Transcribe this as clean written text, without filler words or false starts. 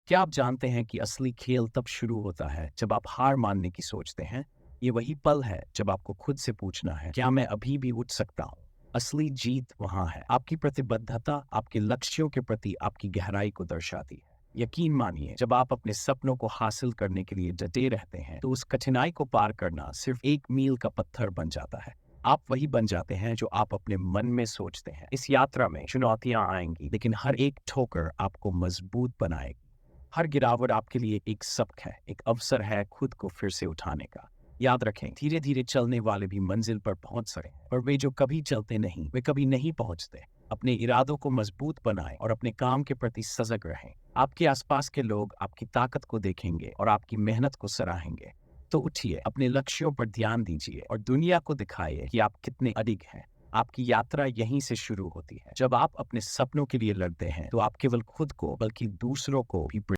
क्या आप जानते हैं कि असली खेल तब शुरू होता है जब आप हार मानने की सोचते हैं? ये वही पल है जब आपको खुद से पूछना है, क्या मैं अभी भी उठ सकता हूँ? असली जीत वहाँ है। आपकी प्रतिबद्धता आपके लक्ष्यों के प्रति आपकी गहराई को दर्शाती है। यकीन मानिए, जब आप अपने सपनों को हासिल करने के लिए डटे रहते हैं, तो उस कठिनाई को पार करना सिर्फ एक मील का पत्थर बन जाता है। आप वही बन जाते हैं जो आप अपने मन में सोचते हैं। इस यात्रा में चुनौतियां आएंगी, लेकिन हर एक ठोकर आपको मजबूत बनाएगी। हर गिरावट आपके लिए एक सबक है, एक अवसर है खुद को फिर से उठाने का। याद रखें, धीरे धीरे चलने वाले भी मंजिल पर पहुंच सकते हैं, और वे जो कभी चलते नहीं, वे कभी नहीं पहुंचते। अपने इरादों को मजबूत बनाएं और अपने काम के प्रति सजग रहें। आपके आसपास के लोग आपकी ताकत को देखेंगे और आपकी मेहनत को सराहेंगे। तो उठिए, अपने लक्ष्यों पर ध्यान दीजिए और दुनिया को दिखाइए कि आप कितने अडिग हैं। आपकी यात्रा यहीं से शुरू होती है। जब आप अपने सपनों के लिए लड़ते हैं, तो आप केवल खुद को बल्कि दूसरों को भी